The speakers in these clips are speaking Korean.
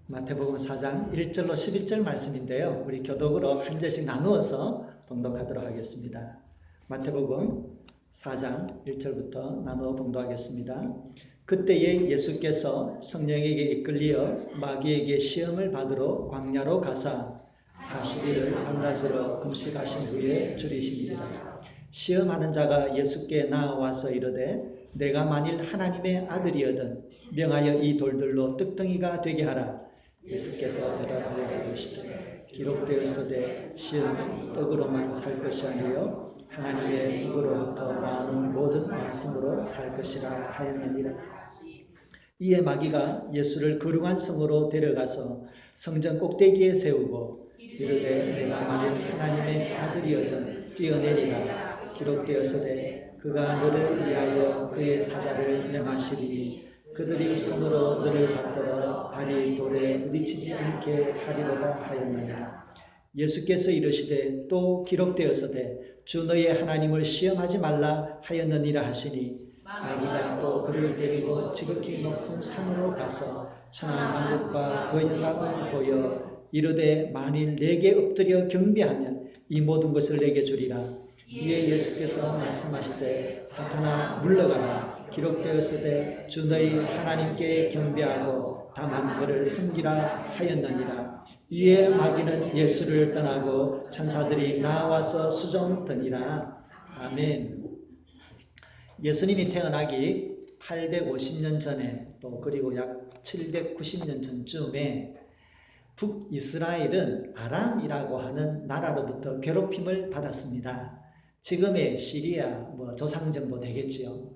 마태복음 4장 1절로 11절 말씀인데요. 우리 교독으로 한 절씩 나누어서 봉독하도록 하겠습니다. 마태복음 4장 1절부터 나누어 봉독하겠습니다. 그때에 예수께서 성령에게 이끌리어 마귀에게 시험을 받으러 광야로 가사 40일을 밤낮으로 금식하신 후에 줄이시니라. 시험하는 자가 예수께 나와서 이르되 내가 만일 하나님의 아들이거든 명하여 이 돌들로 떡덩이가 되게 하라. 예수께서 대답하여 이르시되 기록되었으되 시험은 떡으로만 살 것이 아니요 하나님의 입으로부터 나오는 모든 말씀으로 살 것이라 하였느니라. 이에 마귀가 예수를 거룩한 성으로 데려가서 성전 꼭대기에 세우고 이르되 내가 만일 하나님의 아들이거든 뛰어내리라. 기록되었으되 그가 너를 위하여 그의 사자를 명하시리니 그들이 손으로 너를 받들어 발이 돌에 부딪히지 않게 하리로다 하였느니라. 예수께서 이르시되 또 기록되었으되 주 너의 하나님을 시험하지 말라 하였느니라 하시니 마귀가 또 그를 데리고 지극히 높은 산으로 가서 천하만국과 그 영광을 보여 이르되 만일 내게 엎드려 경배하면 이 모든 것을 내게 주리라. 이에 예수께서 말씀하시되 사탄아 물러가라. 기록되었으되 주 너희 하나님께 경배하고 다만 그를 섬기라 하였느니라. 이에 마귀는 예수를 떠나고 천사들이 나와서 수종드니라. 아멘. 예수님이 태어나기 850년 전에 또 그리고 약 790년 전쯤에 북이스라엘은 아람이라고 하는 나라로부터 괴롭힘을 받았습니다. 지금의 시리아 조상 정도 되겠지요.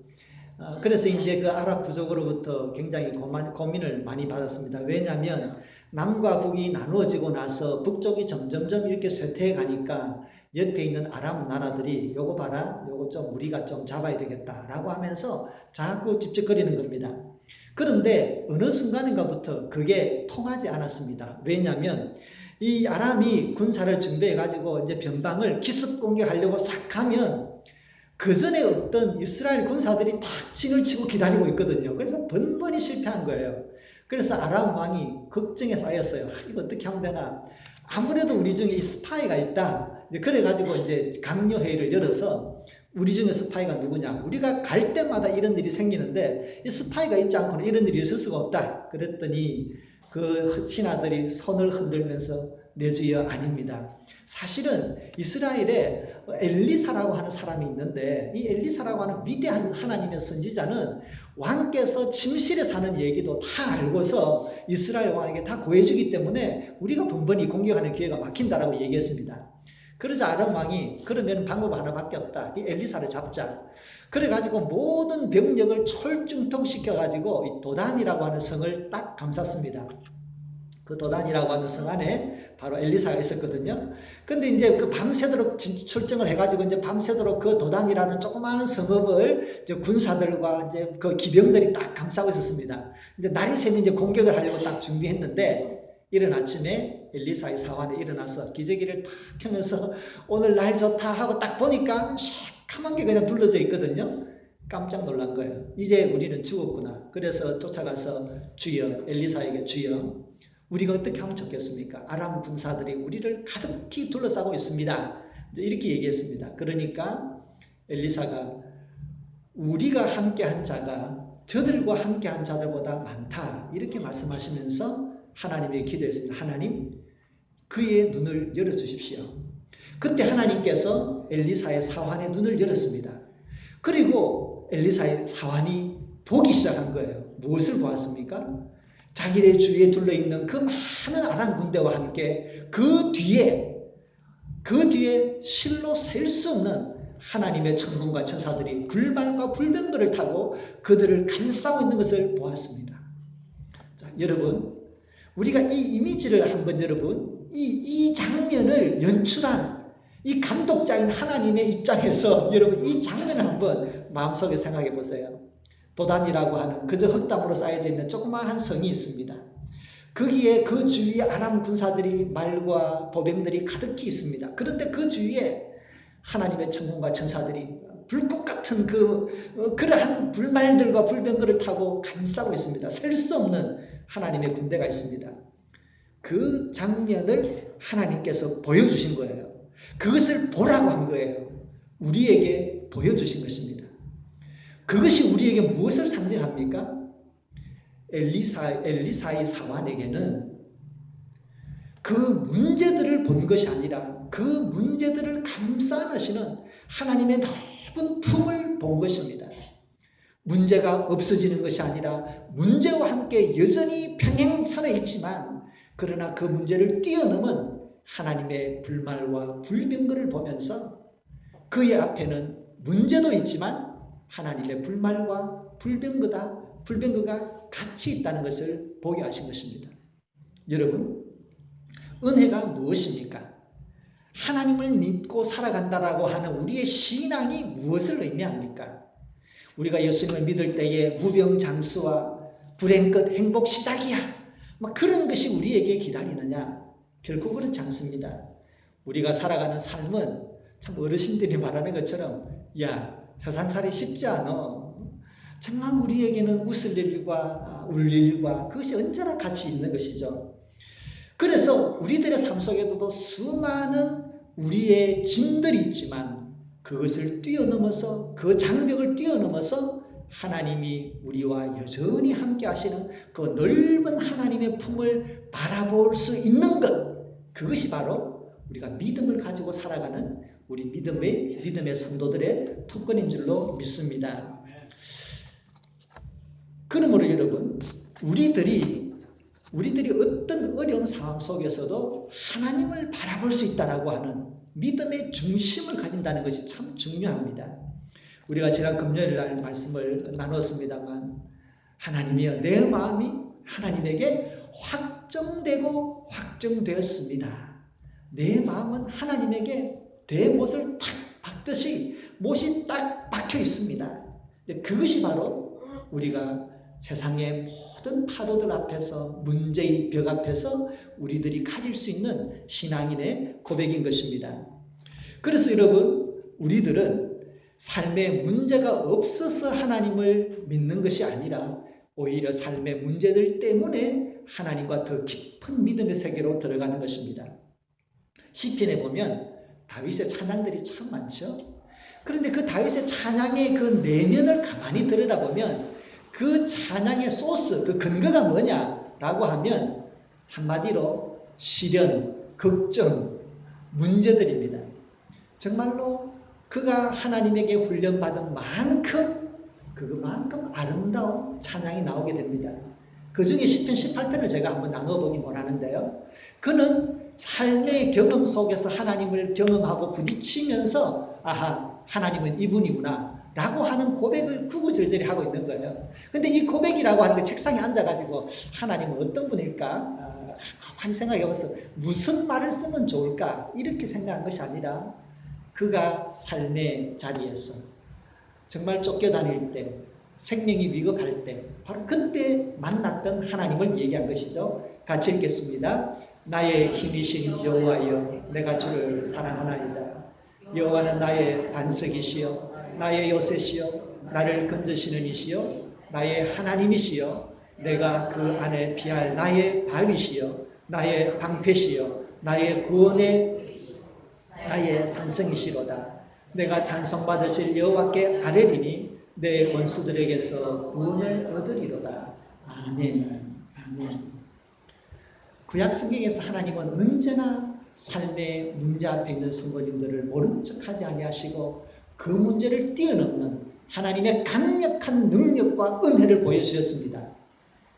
그래서 이제 그 아랍 부족으로부터 굉장히 고민을 많이 받았습니다. 왜냐하면 남과 북이 나누어지고 나서 북쪽이 점점점 이렇게 쇠퇴해 가니까 옆에 있는 아랍 나라들이 요거 봐라, 요거 좀 우리가 좀 잡아야 되겠다라고 하면서 자꾸 찝찝거리는 겁니다. 그런데 어느 순간인가부터 그게 통하지 않았습니다. 왜냐하면 이 아람이 군사를 준비해 가지고 이제 변방을 기습 공격하려고 싹 하면 그 전에 어떤 이스라엘 군사들이 탁 진을 치고 기다리고 있거든요. 그래서 번번이 실패한 거예요. 그래서 아람 왕이 걱정에 쌓였어요. 이거 어떻게 하면 되나? 아무래도 우리 중에 이 스파이가 있다. 그래가지고 이제 강요회의를 열어서 우리 중에 스파이가 누구냐? 우리가 갈 때마다 이런 일이 생기는데 이 스파이가 있지 않고는 이런 일이 있을 수가 없다. 그랬더니 그 신하들이 손을 흔들면서 내 주여 아닙니다. 사실은 이스라엘에 엘리사라고 하는 사람이 있는데 이 엘리사라고 하는 위대한 하나님의 선지자는 왕께서 침실에 사는 얘기도 다 알고서 이스라엘 왕에게 다 고해주기 때문에 우리가 번번이 공격하는 기회가 막힌다라고 얘기했습니다. 그러자 아람 왕이 그러면 방법 하나밖에 없다. 이 엘리사를 잡자. 그래가지고 모든 병력을 철중통시켜가지고 이 도단이라고 하는 성을 딱 감쌌습니다. 그 도단이라고 하는 성 안에 바로 엘리사가 있었거든요. 근데 이제 그 밤새도록 출정을 해가지고 이제 밤새도록 그 도단이라는 조그마한 성읍을 이제 군사들과 이제 그 기병들이 딱 감싸고 있었습니다. 이제 날이 새면 이제 공격을 하려고 딱 준비했는데 이른 아침에 엘리사의 사환에 일어나서 기저귀를 탁 켜면서 오늘 날 좋다 하고 딱 보니까 시커먼 게 그냥 둘러져 있거든요. 깜짝 놀란 거예요. 이제 우리는 죽었구나. 그래서 쫓아가서 주여, 엘리사에게 주여, 우리가 어떻게 하면 좋겠습니까? 아람 군사들이 우리를 가득히 둘러싸고 있습니다. 이제 이렇게 얘기했습니다. 그러니까 엘리사가 우리가 함께한 자가 저들과 함께한 자들보다 많다. 이렇게 말씀하시면서 하나님에게 기도했습니다. 하나님, 그의 눈을 열어주십시오. 그때 하나님께서 엘리사의 사환의 눈을 열었습니다. 그리고 엘리사의 사환이 보기 시작한 거예요. 무엇을 보았습니까? 자기의 주위에 둘러있는 그 많은 아람 군대와 함께 그 뒤에 실로 셀 수 없는 하나님의 천군과 천사들이 불발과 불병거를 타고 그들을 감싸고 있는 것을 보았습니다. 자, 여러분, 우리가 이 이미지를 한번 여러분, 이 장면을 연출한 이 감독자인 하나님의 입장에서 여러분 이 장면을 한번 마음속에 생각해 보세요. 도단이라고 하는 그저 흙담으로 쌓여져 있는 조그마한 성이 있습니다. 거기에 그 주위에 아람 군사들이 말과 보병들이 가득히 있습니다. 그런데 그 주위에 하나님의 천군과 천사들이 불꽃 같은 그러한 불말들과 불병거를 타고 감싸고 있습니다. 셀 수 없는 하나님의 군대가 있습니다. 그 장면을 하나님께서 보여주신 거예요. 그것을 보라고 한 거예요. 우리에게 보여주신 것입니다. 그것이 우리에게 무엇을 상징합니까? 엘리사의 사환에게는 그 문제들을 본 것이 아니라 그 문제들을 감싸 안으시는 하나님의 넓은 품을 본 것입니다. 문제가 없어지는 것이 아니라 문제와 함께 여전히 평행선에 있지만 그러나 그 문제를 뛰어넘은 하나님의 불말과 불병거를 보면서 그의 앞에는 문제도 있지만 하나님의 불말과 불병거가 같이 있다는 것을 보게 하신 것입니다. 여러분, 은혜가 무엇입니까? 하나님을 믿고 살아간다라고 하는 우리의 신앙이 무엇을 의미합니까? 우리가 예수님을 믿을 때에 무병장수와 불행 끝 행복 시작이야, 막 그런 것이 우리에게 기다리느냐? 결코 그렇지 않습니다. 우리가 살아가는 삶은 참 어르신들이 말하는 것처럼 야, 세상살이 쉽지 않아. 정말 우리에게는 웃을 일과 울 일과 그것이 언제나 같이 있는 것이죠. 그래서 우리들의 삶 속에도 수많은 우리의 짐들이 있지만 그것을 뛰어넘어서 그 장벽을 뛰어넘어서 하나님이 우리와 여전히 함께 하시는 그 넓은 하나님의 품을 바라볼 수 있는 것, 그것이 바로 우리가 믿음을 가지고 살아가는 우리 믿음의 성도들의 특권인 줄로 믿습니다. 그러므로 여러분, 우리들이 어떤 어려운 상황 속에서도 하나님을 바라볼 수 있다라고 하는 믿음의 중심을 가진다는 것이 참 중요합니다. 우리가 지난 금요일 날 말씀을 나눴습니다만 하나님이여 내 마음이 하나님에게 확정되고 확정되었습니다. 내 마음은 하나님에게 대못을 탁 박듯이 못이 딱 박혀 있습니다. 그것이 바로 우리가 세상의 모든 파도들 앞에서 문제의 벽 앞에서 우리들이 가질 수 있는 신앙인의 고백인 것입니다. 그래서 여러분, 우리들은 삶에 문제가 없어서 하나님을 믿는 것이 아니라 오히려 삶의 문제들 때문에 하나님과 더 깊은 믿음의 세계로 들어가는 것입니다. 시편에 보면 다윗의 찬양들이 참 많죠. 그런데 그 다윗의 찬양의 그 내면을 가만히 들여다보면 그 찬양의 소스, 그 근거가 뭐냐라고 하면 한마디로 시련, 걱정, 문제들입니다. 정말로 그가 하나님에게 훈련받은 만큼 그만큼 아름다운 찬양이 나오게 됩니다. 그 중에 시편 18편을 제가 한번 나눠보긴 원하는데요. 그는 삶의 경험 속에서 하나님을 경험하고 부딪히면서 아하, 하나님은 이분이구나 라고 하는 고백을 구구절절히 하고 있는 거예요. 근데 이 고백이라고 하는 게 책상에 앉아가지고 하나님은 어떤 분일까? 가만히 생각해보면서 무슨 말을 쓰면 좋을까? 이렇게 생각한 것이 아니라 그가 삶의 자리에서 정말 쫓겨다닐 때, 생명이 위급할 때 바로 그때 만났던 하나님을 얘기한 것이죠. 같이 읽겠습니다. 나의 힘이신 여호와여, 내가 주를 사랑하나이다. 여호와는 나의 반석이시여, 나의 요새시여, 나를 건져시는 이시여, 나의 하나님이시여, 내가 그 안에 피할 나의 바위시여, 나의 방패시여, 나의 구원의 나의 산성이시로다. 내가 찬송받으실 여호와께 아뢰리니 내 원수들에게서 구원을 얻으리로다. 아멘. 아멘. 구약 성경에서 하나님은 언제나 삶의 문제 앞에 있는 성도님들을 모른 척하지 아니하시고 그 문제를 뛰어넘는 하나님의 강력한 능력과 은혜를 보여주셨습니다.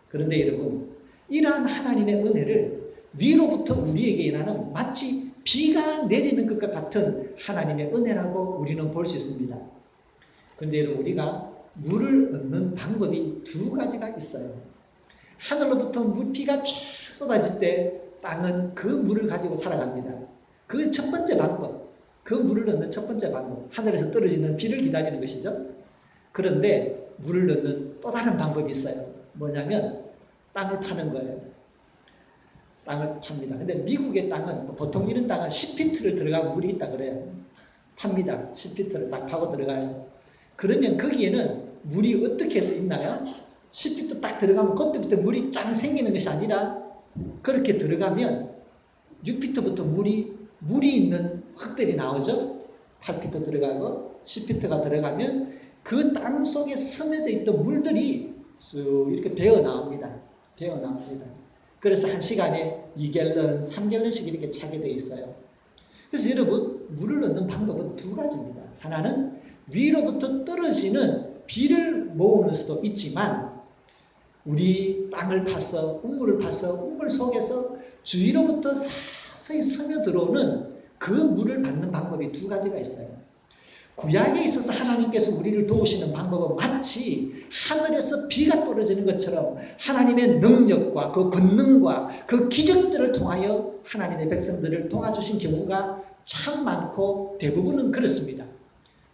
그런데 여러분, 이러한 하나님의 은혜를 위로부터 우리에게 일하는 마치 비가 내리는 것과 같은 하나님의 은혜라고 우리는 볼 수 있습니다. 그런데 여러분, 우리가 물을 얻는 방법이 두 가지가 있어요. 하늘로부터 비가 쫙 쏟아질 때 땅은 그 물을 가지고 살아갑니다. 그 첫 번째 방법, 그 물을 얻는 첫 번째 방법, 하늘에서 떨어지는 비를 기다리는 것이죠. 그런데 물을 얻는 또 다른 방법이 있어요. 뭐냐면 땅을 파는 거예요. 땅을 팝니다. 근데 미국의 땅은 보통 이런 땅은 10피트를 들어가면 물이 있다 그래요. 팝니다. 10피트를 딱 파고 들어가요. 그러면 거기에는 물이 어떻게 해서 있나요? 10피트 딱 들어가면 그때부터 물이 짱 생기는 것이 아니라 그렇게 들어가면 6피트부터 물이 있는 흙들이 나오죠. 8피트 들어가고 10피트가 들어가면 그 땅 속에 스며져 있던 물들이 쑥 이렇게 배어 나옵니다. 배어 나옵니다. 그래서 한 시간에 2갤런, 3갤런씩 이렇게 차게 되어 있어요. 그래서 여러분, 물을 넣는 방법은 두 가지입니다. 하나는 위로부터 떨어지는 비를 모으는 수도 있지만, 우리 땅을 파서 우물을 파서 우물 속에서 주위로부터 서서히 스며들어오는 그 물을 받는 방법이 두 가지가 있어요. 구약에 있어서 하나님께서 우리를 도우시는 방법은 마치 하늘에서 비가 떨어지는 것처럼 하나님의 능력과 그 권능과 그 기적들을 통하여 하나님의 백성들을 도와주신 경우가 참 많고 대부분은 그렇습니다.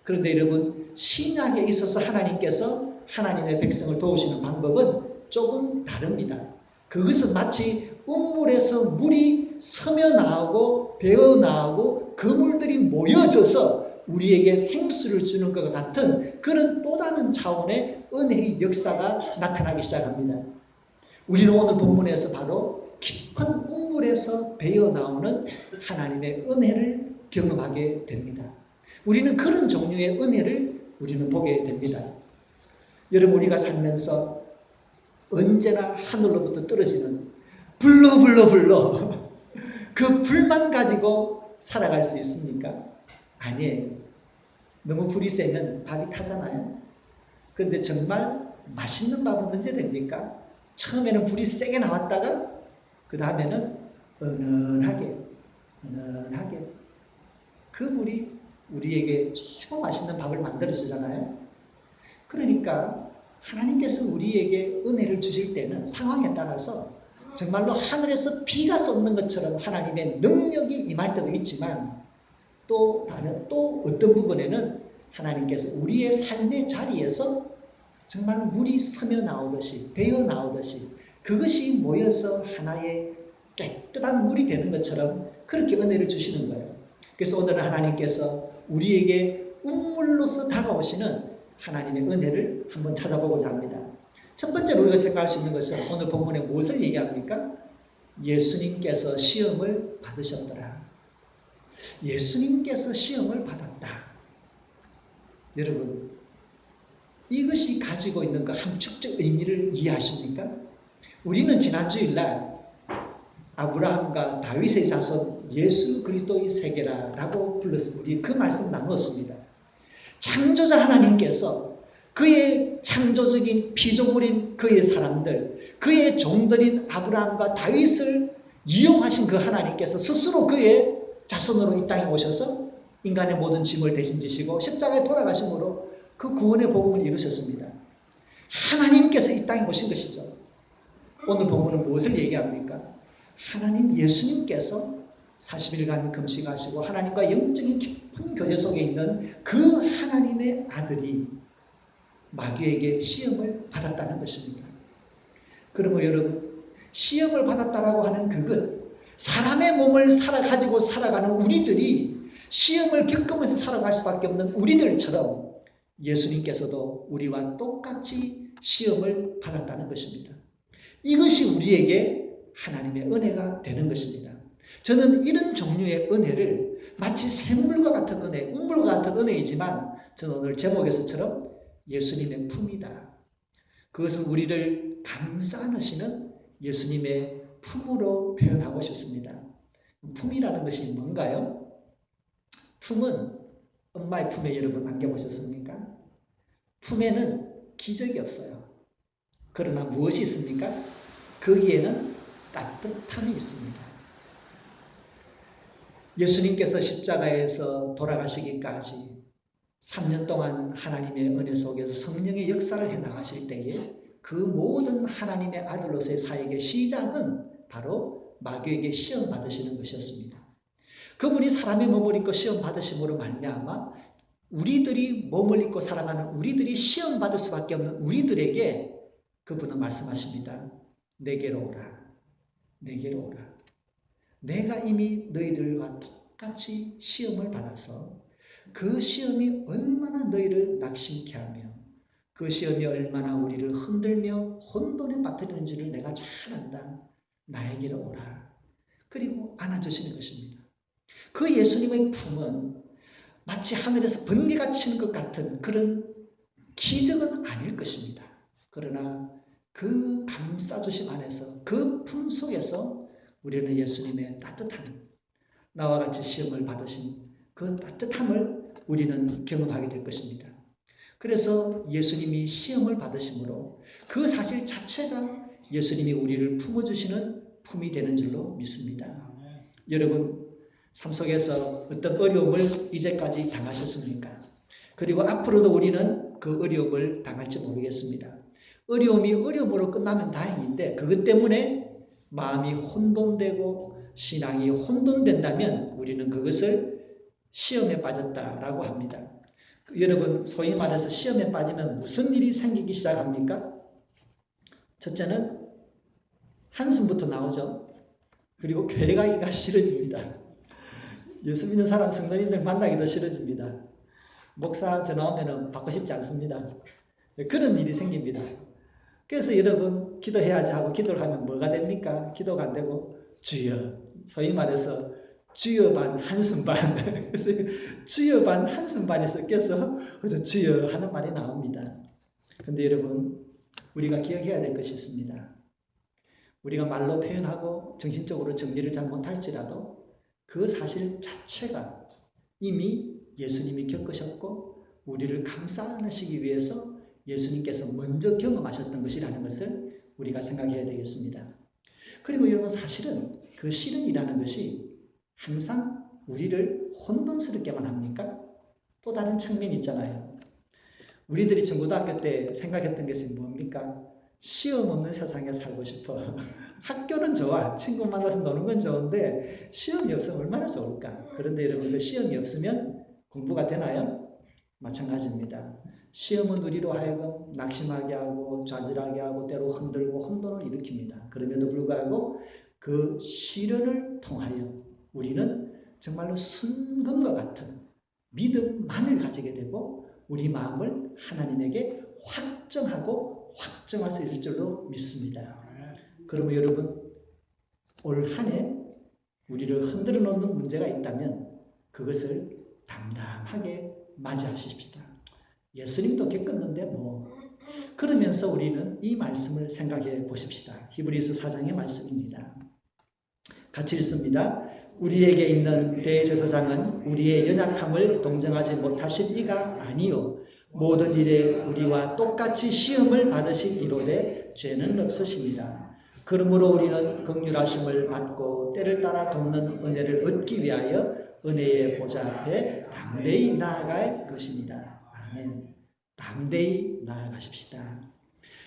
그런데 여러분, 신약에 있어서 하나님께서 하나님의 백성을 도우시는 방법은 조금 다릅니다. 그것은 마치 우물에서 물이 서며 나오고 배어 나오고 그 물들이 모여져서 우리에게 생수를 주는 것 같은 그런 또 다른 차원의 은혜의 역사가 나타나기 시작합니다. 우리는 오늘 본문에서 바로 깊은 우물에서 배어 나오는 하나님의 은혜를 경험하게 됩니다. 우리는 그런 종류의 은혜를 우리는 보게 됩니다. 여러분, 우리가 살면서 언제나 하늘로부터 떨어지는 불러 그 불만 가지고 살아갈 수 있습니까? 아니에요. 너무 불이 세면 밥이 타잖아요. 그런데 정말 맛있는 밥은 언제 됩니까? 처음에는 불이 세게 나왔다가 그 다음에는 은은하게 그 불이 우리에게 최고 맛있는 밥을 만들어 주잖아요. 그러니까 하나님께서 우리에게 은혜를 주실 때는 상황에 따라서 정말로 하늘에서 비가 쏟는 것처럼 하나님의 능력이 임할 때도 있지만, 또 어떤 부분에는 하나님께서 우리의 삶의 자리에서 정말 물이 서며 나오듯이 배어 나오듯이 그것이 모여서 하나의 깨끗한 물이 되는 것처럼 그렇게 은혜를 주시는 거예요. 그래서 오늘은 하나님께서 우리에게 우물로서 다가오시는 하나님의 은혜를 한번 찾아보고자 합니다. 첫 번째로 우리가 생각할 수 있는 것은 오늘 본문에 무엇을 얘기합니까? 예수님께서 시험을 받으셨더라. 예수님께서 시험을 받았다. 여러분, 이것이 가지고 있는 그 함축적 의미를 이해하십니까? 우리는 지난 주일날 아브라함과 다윗의 자손 예수 그리스도의 세계라고 불렀습니다. 우리 그 말씀 나누었습니다. 창조자 하나님께서 그의 창조적인 피조물인 그의 사람들, 그의 종들인 아브라함과 다윗을 이용하신 그 하나님께서 스스로 그의 자손으로 이 땅에 오셔서 인간의 모든 짐을 대신 지시고 십자가에 돌아가심으로 그 구원의 복음을 이루셨습니다. 하나님께서 이 땅에 오신 것이죠. 오늘 본문은 무엇을 얘기합니까? 하나님 예수님께서 40일간 금식하시고 하나님과 영적인 깊은 교제 속에 있는 그 하나님의 아들이 마귀에게 시험을 받았다는 것입니다. 그러면 여러분, 시험을 받았다라고 하는 그것, 사람의 몸을 가지고 살아가는 우리들이 시험을 겪으면서 살아갈 수밖에 없는 우리들처럼 예수님께서도 우리와 똑같이 시험을 받았다는 것입니다. 이것이 우리에게 하나님의 은혜가 되는 것입니다. 저는 이런 종류의 은혜를 마치 샘물과 같은 은혜, 우물과 같은 은혜이지만 저는 오늘 제목에서처럼 예수님의 품이다. 그것은 우리를 감싸 안으시는 예수님의 품으로 표현하고 싶습니다. 품이라는 것이 뭔가요? 품은 엄마의 품에 여러분 안겨보셨습니까? 품에는 기적이 없어요. 그러나 무엇이 있습니까? 거기에는 따뜻함이 있습니다. 예수님께서 십자가에서 돌아가시기까지 3년 동안 하나님의 은혜 속에서 성령의 역사를 해나가실 때에 그 모든 하나님의 아들로서의 사역의 시작은 바로 마귀에게 시험 받으시는 것이었습니다. 그분이 사람의 몸을 입고 시험 받으심으로 말미암아 우리들이 몸을 입고 살아가는 우리들이 시험 받을 수밖에 없는 우리들에게 그분은 말씀하십니다. 내게로 오라. 내게로 오라. 내가 이미 너희들과 똑같이 시험을 받아서 그 시험이 얼마나 너희를 낙심케 하며 그 시험이 얼마나 우리를 흔들며 혼돈에 빠뜨리는지를 내가 잘 안다. 나에게로 오라. 그리고 안아주시는 것입니다. 그 예수님의 품은 마치 하늘에서 번개가 치는 것 같은 그런 기적은 아닐 것입니다. 그러나 그 감싸주심 안에서 그 품 속에서 우리는 예수님의 따뜻함, 나와 같이 시험을 받으신 그 따뜻함을 우리는 경험하게 될 것입니다. 그래서 예수님이 시험을 받으심으로 그 사실 자체가 예수님이 우리를 품어주시는 품이 되는 줄로 믿습니다. 여러분, 삶 속에서 어떤 어려움을 이제까지 당하셨습니까? 그리고 앞으로도 우리는 그 어려움을 당할지 모르겠습니다. 어려움이 어려움으로 끝나면 다행인데 그것 때문에 마음이 혼돈되고 신앙이 혼돈된다면 우리는 그것을 시험에 빠졌다라고 합니다. 여러분, 소위 말해서 시험에 빠지면 무슨 일이 생기기 시작합니까? 첫째는 한숨부터 나오죠. 그리고 교회 가기가 싫어집니다. 예수 믿는 사람 성도님들 만나기도 싫어집니다. 목사 전화 오면 받고 싶지 않습니다. 그런 일이 생깁니다. 그래서 여러분 기도해야지 하고 기도를 하면 뭐가 됩니까? 기도가 안 되고 주여, 소위 말해서 주여 반 한숨 반 그래서 주여 반 한숨 반이 섞여서 그래서 주여 하는 말이 나옵니다. 그런데 여러분, 우리가 기억해야 될 것이 있습니다. 우리가 말로 표현하고 정신적으로 정리를 잘 못할지라도 그 사실 자체가 이미 예수님이 겪으셨고 우리를 감싸 안으시기 위해서 예수님께서 먼저 경험하셨던 것이라는 것을 우리가 생각해야 되겠습니다. 그리고 여러분, 사실은 그 시련이라는 것이 항상 우리를 혼돈스럽게만 합니까? 또 다른 측면이 있잖아요. 우리들이 중고등학교 때 생각했던 것이 뭡니까? 시험 없는 세상에 살고 싶어. 학교는 좋아. 친구 만나서 노는 건 좋은데 시험이 없으면 얼마나 좋을까? 그런데 여러분, 그 시험이 없으면 공부가 되나요? 마찬가지입니다. 시험은 우리로 하여금 낙심하게 하고 좌절하게 하고 때로 흔들고 혼돈을 일으킵니다. 그럼에도 불구하고 그 시련을 통하여 우리는 정말로 순금과 같은 믿음만을 가지게 되고 우리 마음을 하나님에게 확정하고 확정할 수 있을 줄로 믿습니다. 그러면 여러분, 올 한 해 우리를 흔들어 놓는 문제가 있다면 그것을 담담하게 맞이하십시다. 예수님도 겪었는데 뭐. 그러면서 우리는 이 말씀을 생각해 보십시다. 히브리서 4장의 말씀입니다. 같이 읽습니다. 우리에게 있는 대제사장은 우리의 연약함을 동정하지 못하신 이가 아니요 모든 일에 우리와 똑같이 시험을 받으신 이로되 죄는 없으십니다. 그러므로 우리는 긍휼하심을 받고 때를 따라 돕는 은혜를 얻기 위하여 은혜의 보좌 앞에 담대히 나아갈 것입니다. 아멘. 담대히 나아가십시다.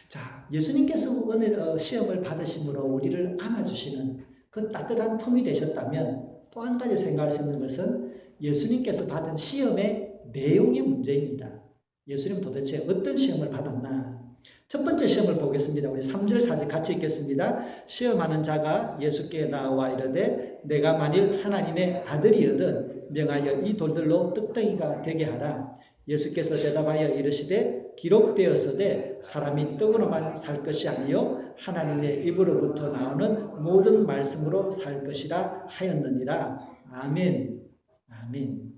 자, 예수님께서 시험을 받으심으로 우리를 안아주시는 그 따뜻한 품이 되셨다면 또 한 가지 생각할 수 있는 것은 예수님께서 받은 시험의 내용의 문제입니다. 예수님은 도대체 어떤 시험을 받았나? 첫 번째 시험을 보겠습니다. 우리 3절 4절 같이 읽겠습니다. 시험하는 자가 예수께 나와 이르되 내가 만일 하나님의 아들이거든 명하여 이 돌들로 떡덩이가 되게 하라. 예수께서 대답하여 이르시되 기록되었으되 사람이 떡으로만 살 것이 아니요 하나님의 입으로부터 나오는 모든 말씀으로 살 것이라 하였느니라. 아멘. 아멘.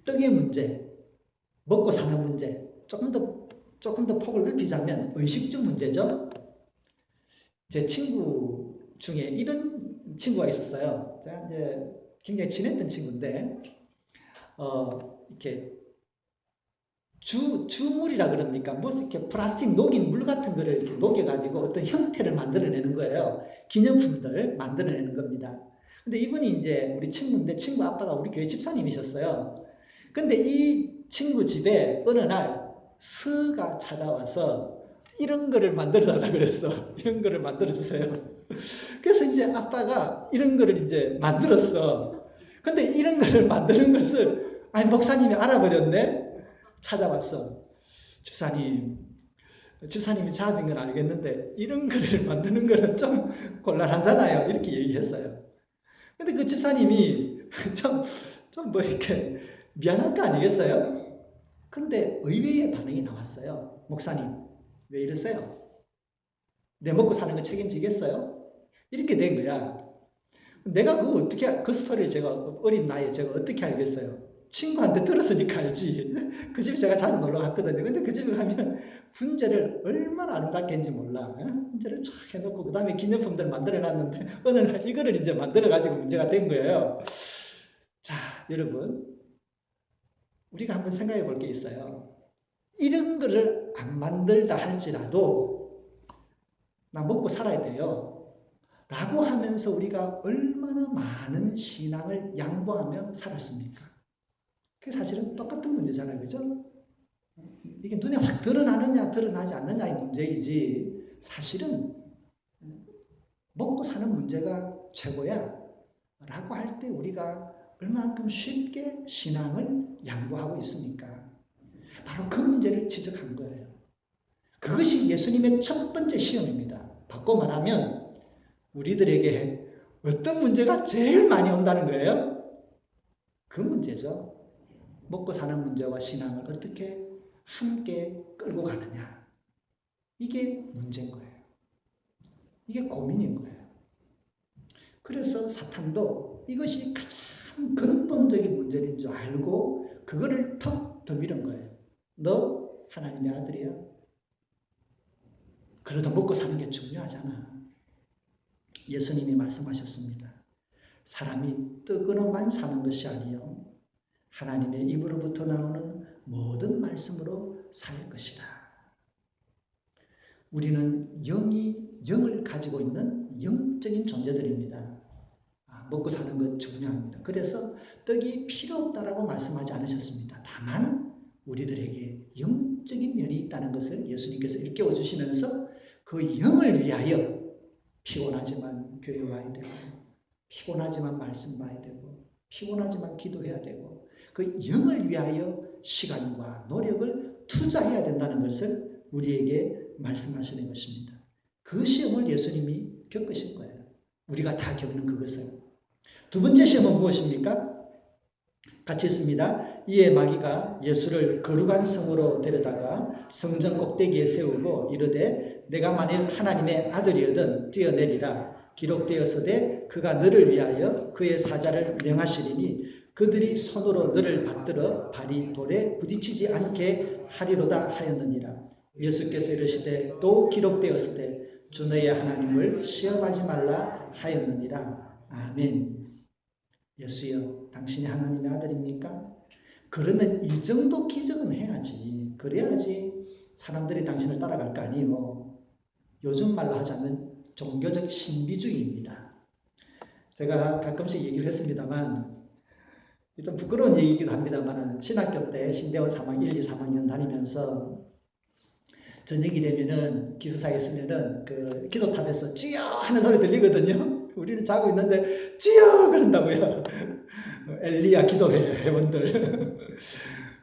떡의 문제, 먹고 사는 문제, 조금 더 폭을 넓히자면 의식주 문제죠. 제 친구 중에 이런 친구가 있었어요. 제가 이제 굉장히 친했던 친구인데, 이렇게 주물이라 그럽니까? 뭐 이렇게 플라스틱 녹인 물 같은 거를 이렇게 녹여가지고 어떤 형태를 만들어내는 거예요. 기념품들 만들어내는 겁니다. 근데 이분이 이제 우리 친구인데 친구 아빠가 우리 교회 집사님이셨어요. 근데 이 친구 집에 어느 날 스가 찾아와서 이런 거를 만들어달라 그랬어. 이런 거를 만들어주세요. 그래서 이제 아빠가 이런 거를 이제 만들었어. 근데 이런 거를 만드는 것을 목사님이 알아버렸네. 찾아왔어. 집사님이 자아진 건 알겠는데 이런 거를 만드는 거는 좀 곤란하잖아요. 이렇게 얘기했어요. 근데 그 집사님이 좀 뭐 이렇게 미안할 거 아니겠어요? 근데 의외의 반응이 나왔어요. 목사님, 왜 이러세요? 내 먹고 사는 거 책임지겠어요? 이렇게 된 거야. 내가 그 스토리를 제가 어린 나이에 제가 어떻게 알겠어요? 친구한테 들었으니까 알지. 그 집에 제가 자주 놀러 갔거든요. 근데 그 집에 가면 훈제를 얼마나 아름답게 했는지 몰라. 훈제를 쫙 해놓고 그 다음에 기념품들 만들어 놨는데 어느 날 이거를 이제 만들어 가지고 문제가 된 거예요. 자, 여러분, 우리가 한번 생각해 볼 게 있어요. 이런 거를 안 만들다 할지라도 나 먹고 살아야 돼요 라고 하면서 우리가 얼마나 많은 신앙을 양보하며 살았습니까? 그게 사실은 똑같은 문제잖아요. 그죠? 이게 눈에 확 드러나느냐 드러나지 않느냐의 문제이지 사실은 먹고 사는 문제가 최고야 라고 할 때 우리가 얼마만큼 쉽게 신앙을 양보하고 있습니까? 바로 그 문제를 지적한 거예요. 그것이 예수님의 첫 번째 시험입니다. 바꿔 말하면 우리들에게 어떤 문제가 제일 많이 온다는 거예요? 그 문제죠. 먹고 사는 문제와 신앙을 어떻게 함께 끌고 가느냐. 이게 문제인 거예요. 이게 고민인 거예요. 그래서 사탄도 이것이 가장 근본적인 문제인 줄 알고 그거를 턱 더 밀은 거예요. 너 하나님의 아들이야. 그래도 먹고 사는 게 중요하잖아. 예수님이 말씀하셨습니다. 사람이 떡으로만 사는 것이 아니요 하나님의 입으로부터 나오는 모든 말씀으로 살 것이다. 우리는 영을 가지고 있는 영적인 존재들입니다. 먹고 사는 것 중요합니다. 그래서 떡이 필요 없다라고 말씀하지 않으셨습니다. 다만 우리들에게 영적인 면이 있다는 것을 예수님께서 일깨워 주시면서 그 영을 위하여 피곤하지만 교회 와야 되고 피곤하지만 말씀 봐야 되고 피곤하지만 기도해야 되고 그 영을 위하여 시간과 노력을 투자해야 된다는 것을 우리에게 말씀하시는 것입니다. 그 시험을 예수님이 겪으신 거예요. 우리가 다 겪는 그것을. 두 번째 시험은 무엇입니까? 같이 있습니다. 이에 마귀가 예수를 거룩한 성으로 데려다가 성전 꼭대기에 세우고 이르되 내가 만일 하나님의 아들이거든 뛰어내리라. 기록되었으되 그가 너를 위하여 그의 사자를 명하시리니 그들이 손으로 너를 받들어 발이 돌에 부딪히지 않게 하리로다 하였느니라. 예수께서 이르시되 또 기록되었으되 주 너의 하나님을 시험하지 말라 하였느니라. 아멘. 예수여 당신이 하나님의 아들입니까? 그러면 이 정도 기적은 해야지. 그래야지 사람들이 당신을 따라갈 거 아니에요. 요즘 말로 하자면 종교적 신비주의입니다. 제가 가끔씩 얘기를 했습니다만 좀 부끄러운 얘기이기도 합니다만 신학교 때 신대원 3학년 1, 2, 3학년 다니면서 저녁이 되면은 기숙사에 있으면은 그 기도탑에서 쥐여 하는 소리 들리거든요. 우리는 자고 있는데 쥐여 그런다고요. 엘리야 기도회 회원들.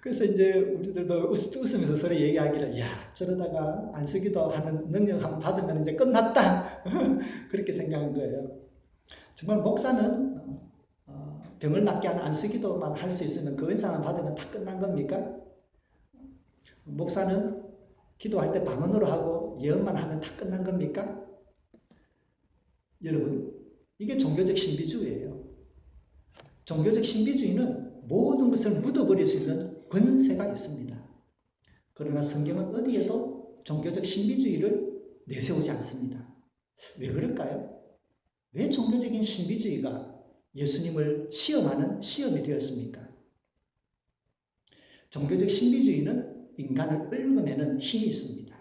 그래서 이제 우리들도 웃으면서 서로 얘기하기를 야 저러다가 안수기도 하는 능력 한번 받으면 이제 끝났다. 그렇게 생각한 거예요. 정말 목사는 병을 낫게 하는 안수기도만 할 수 있으면 그 은사만 받으면 다 끝난 겁니까? 목사는 기도할 때 방언으로 하고 예언만 하면 다 끝난 겁니까? 여러분, 이게 종교적 신비주의예요. 종교적 신비주의는 모든 것을 묻어버릴 수 있는 권세가 있습니다. 그러나 성경은 어디에도 종교적 신비주의를 내세우지 않습니다. 왜 그럴까요? 왜 종교적인 신비주의가 예수님을 시험하는 시험이 되었습니까? 종교적 신비주의는 인간을 얽어내는 힘이 있습니다.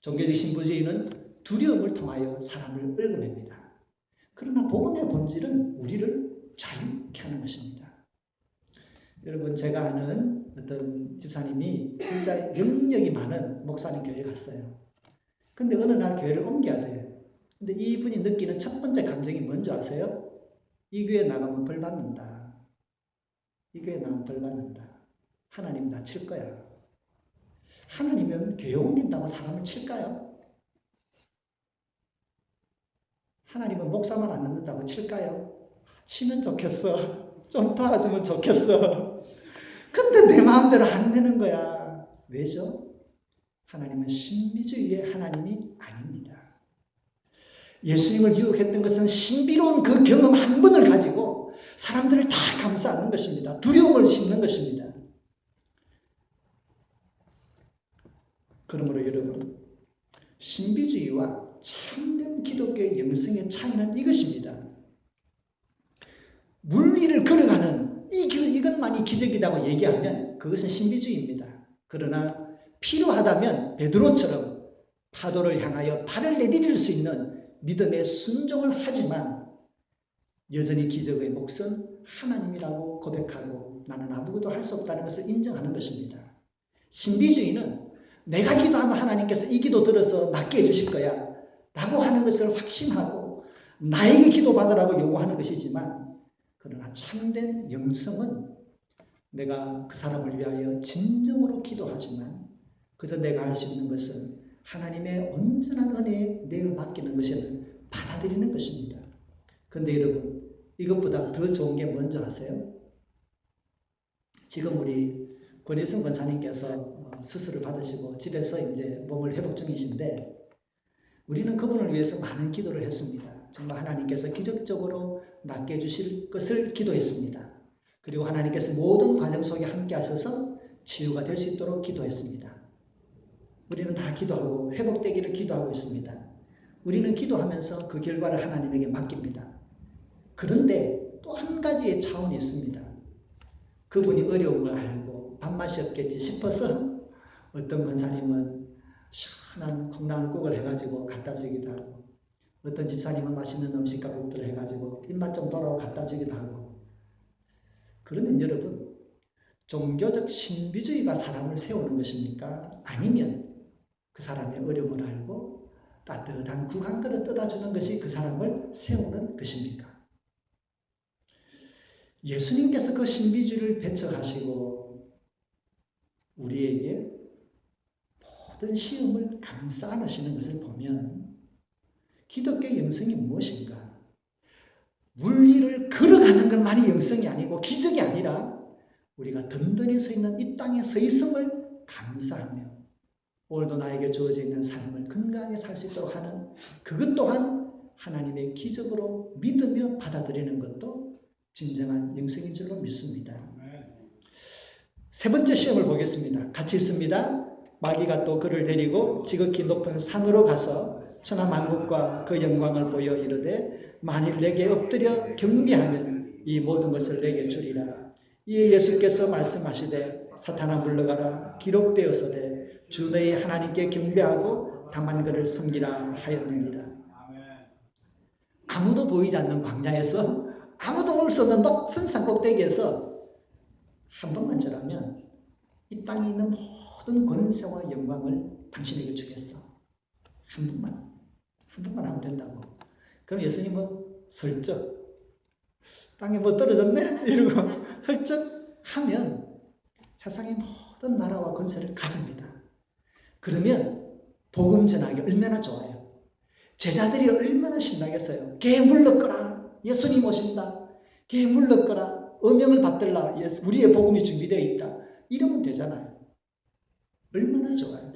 종교적 신비주의는 두려움을 통하여 사람을 얽어냅니다. 그러나 복음의 본질은 우리를 자유케 하는 것입니다. 여러분 제가 아는 어떤 집사님이 진짜 영역이 많은 목사님 교회에 갔어요. 근데 어느 날 교회를 옮겨야 돼요. 근데 이분이 느끼는 첫 번째 감정이 뭔지 아세요? 이 교회 나가면 벌 받는다. 이 교회 나가면 벌 받는다. 하나님 나 칠 거야. 하나님은 교회 옮긴다고 사람을 칠까요? 하나님은 목사만 안 넣는다고 칠까요? 치면 좋겠어. 좀 도와주면 좋겠어. 근데 내 마음대로 안 되는 거야. 왜죠? 하나님은 신비주의의 하나님이 아닙니다. 예수님을 유혹했던 것은 신비로운 그 경험 한 번을 가지고 사람들을 다 감싸는 것입니다. 두려움을 심는 것입니다. 그러므로 여러분, 신비주의와 참된 기독교의 영성의 차이는 이것입니다. 물리를 걸어가는 이것만이 기적이라고 얘기하면 그것은 신비주의입니다. 그러나 필요하다면 베드로처럼 파도를 향하여 발을 내디딜 수 있는 믿음의 순종을 하지만 여전히 기적의 몫은 하나님이라고 고백하고 나는 아무것도 할 수 없다는 것을 인정하는 것입니다. 신비주의는 내가 기도하면 하나님께서 이 기도 들어서 낫게 해주실 거야 라고 하는 것을 확신하고 나에게 기도받으라고 요구하는 것이지만, 그러나 참된 영성은 내가 그 사람을 위하여 진정으로 기도하지만 그저 내가 할 수 있는 것은 하나님의 온전한 은혜에 내어 맡기는 것을 받아들이는 것입니다. 그런데 여러분, 이것보다 더 좋은 게 뭔지 아세요? 지금 우리 권혜성 권사님께서 수술을 받으시고 집에서 이제 몸을 회복 중이신데, 우리는 그분을 위해서 많은 기도를 했습니다. 정말 하나님께서 기적적으로 낫게 해주실 것을 기도했습니다. 그리고 하나님께서 모든 과정 속에 함께 하셔서 치유가 될 수 있도록 기도했습니다. 우리는 다 기도하고 회복되기를 기도하고 있습니다. 우리는 기도하면서 그 결과를 하나님에게 맡깁니다. 그런데 또 한 가지의 차원이 있습니다. 그분이 어려움을 알고 밥맛이 없겠지 싶어서 어떤 권사님은 시원한 콩나물국을 해가지고 갖다 주기도 하고, 어떤 집사님은 맛있는 음식 가국들을 해가지고 입맛 좀 돌아오고 갖다 주기도 하고. 그러면 여러분, 종교적 신비주의가 사람을 세우는 것입니까? 아니면 그 사람의 어려움을 알고 따뜻한 국 한 그릇 떠다주는 것이 그 사람을 세우는 것입니까? 예수님께서 그 신비주의를 배척하시고 우리에게 모든 시험을 감싸 안으시는 것을 보면 기독교의 영성이 무엇인가? 물리를 걸어가는 것만이 영성이 아니고 기적이 아니라 우리가 든든히 서 있는 이 땅에 서 있음을 감사하며 오늘도 나에게 주어져 있는 삶을 건강하게 살 수 있도록 하는 그것 또한 하나님의 기적으로 믿으며 받아들이는 것도 진정한 영성인 줄로 믿습니다. 세 번째 시험을 보겠습니다. 같이 읽습니다. 마귀가 또 그를 데리고 지극히 높은 산으로 가서 천하만국과 그 영광을 보여 이르되 만일 내게 엎드려 경배하면 이 모든 것을 내게 주리라. 이에 예수께서 말씀하시되 사탄아 물러가라. 기록되었으되 주 너희 하나님께 경배하고 다만 그를 섬기라 하였느니라. 아무도 보이지 않는 광야에서 아무도 올 수 없는 높은 산 꼭대기에서 한 번만 절하면 이 땅에 있는 모든 권세와 영광을 당신에게 주겠어. 한 번만 하면 된다고. 그럼 예수님은 슬쩍 땅에 뭐 떨어졌네? 이러고 슬쩍 하면 세상의 모든 나라와 권세를 가집니다. 그러면 복음 전하기 얼마나 좋아요. 제자들이 얼마나 신나겠어요. 개 물러거라. 예수님 오신다. 개 물러거라. 어명을 받들라. 우리의 복음이 준비되어 있다. 이러면 되잖아요. 얼마나 좋아요.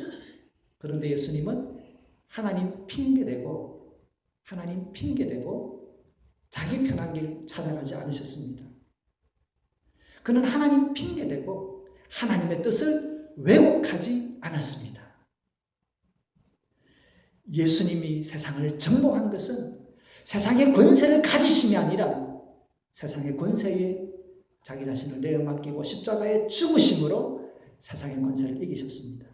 그런데 예수님은 하나님 핑계대고 자기 편한 길 찾아가지 않으셨습니다. 그는 하나님 핑계대고 하나님의 뜻을 왜곡하지 않았습니다. 예수님이 세상을 정복한 것은 세상의 권세를 가지심이 아니라 세상의 권세에 자기 자신을 내어 맡기고 십자가의 죽으심으로 세상의 권세를 이기셨습니다.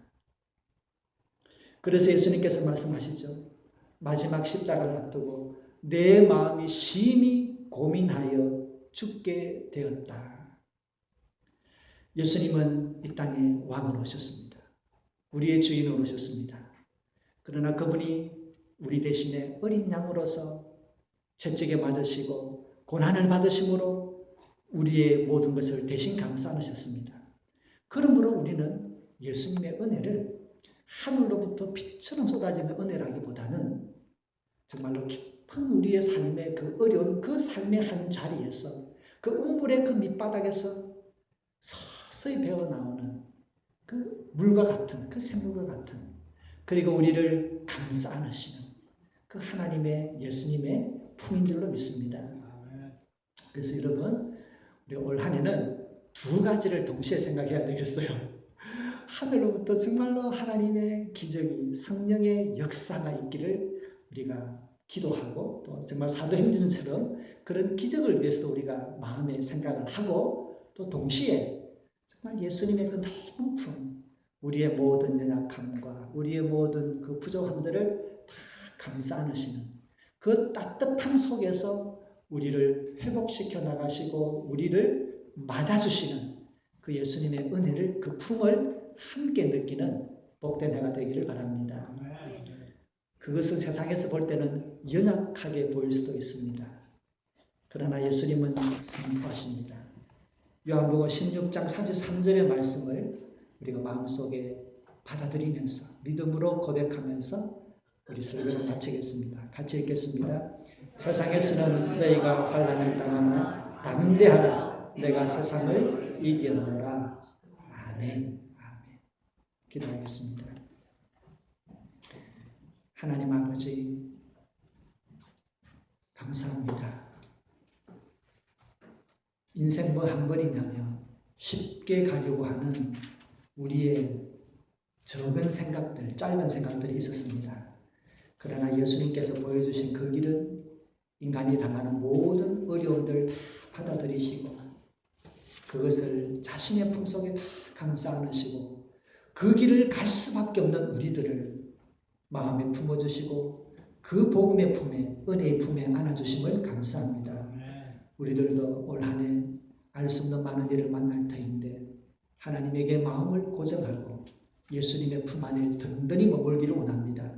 그래서 예수님께서 말씀하시죠. 마지막 십자가를 앞두고 내 마음이 심히 고민하여 죽게 되었다. 예수님은 이 땅에 왕으로 오셨습니다. 우리의 주인으로 오셨습니다. 그러나 그분이 우리 대신에 어린 양으로서 채찍에 맞으시고 고난을 받으심으로 우리의 모든 것을 대신 감싸 안으셨습니다. 그러므로 우리는 예수님의 은혜를 하늘로부터 빛처럼 쏟아지는 은혜라기보다는 정말로 깊은 우리의 삶의 그 어려운 그 삶의 한 자리에서 그 음불의 그 밑바닥에서 서서히 배어나오는 그 물과 같은 그 샘물과 같은, 그리고 우리를 감싸 안으시는 그 그 하나님의 예수님의 품인 줄로 믿습니다. 그래서 여러분 우리 올 한 해는 두 가지를 동시에 생각해야 되겠어요. 하늘로부터 정말로 하나님의 기적이 성령의 역사가 있기를 우리가 기도하고 또 정말 사도행전처럼 그런 기적을 위해서도 우리가 마음에 생각을 하고 또 동시에 정말 예수님의 그 넓은 품, 우리의 모든 연약함과 우리의 모든 그 부족함들을 다 감싸 안으시는 그 따뜻함 속에서 우리를 회복시켜 나가시고 우리를 맞아주시는 그 예수님의 은혜를 그 품을 함께 느끼는 복된 해가 되기를 바랍니다. 그것은 세상에서 볼 때는 연약하게 보일 수도 있습니다. 그러나 예수님은 선포하십니다. 요한복음 16장 33절의 말씀을 우리가 마음속에 받아들이면서 믿음으로 고백하면서 우리 설교를 마치겠습니다. 같이 읽겠습니다. 세상에서는 너희가 환난을 당하나 담대하라. 내가 세상을 이겼노라. 아멘. 아멘. 기도하겠습니다. 하나님 아버지 감사합니다. 인생 뭐 한 번이냐며 쉽게 가려고 하는 우리의 적은 생각들, 짧은 생각들이 있었습니다. 그러나 예수님께서 보여주신 그 길은 인간이 당하는 모든 어려움들 다 받아들이시고 그것을 자신의 품속에 다 감싸 안으시고 그 길을 갈 수밖에 없는 우리들을 마음에 품어주시고 그 복음의 품에 은혜의 품에 안아주심을 감사합니다. 우리들도 올 한 해 알 수 없는 많은 일을 만날 터인데 하나님에게 마음을 고정하고 예수님의 품 안에 든든히 머물기를 원합니다.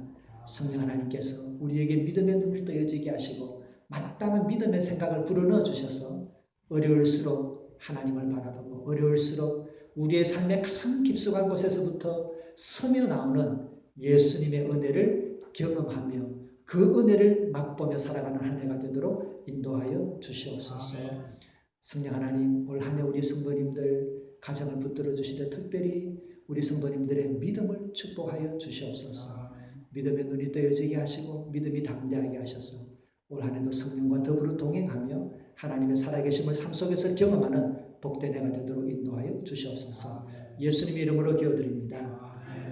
성령 하나님께서 우리에게 믿음의 눈을 떠여지게 하시고 마땅한 믿음의 생각을 불어넣어 주셔서 어려울수록 하나님을 바라보고 어려울수록 우리의 삶의 가장 깊숙한 곳에서부터 스며 나오는 예수님의 은혜를 경험하며 그 은혜를 맛보며 살아가는 한 해가 되도록 인도하여 주시옵소서. 성령 하나님, 올 한 해 우리 성도님들 가정을 붙들어 주시되 특별히 우리 성도님들의 믿음을 축복하여 주시옵소서. 믿음의 눈이 떠여지게 하시고 믿음이 담대하게 하셔서 올 한 해도 성령과 더불어 동행하며 하나님의 살아계심을 삶 속에서 경험하는 복된 해가 되도록 인도하여 주시옵소서. 예수님의 이름으로 기도드립니다.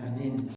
아멘.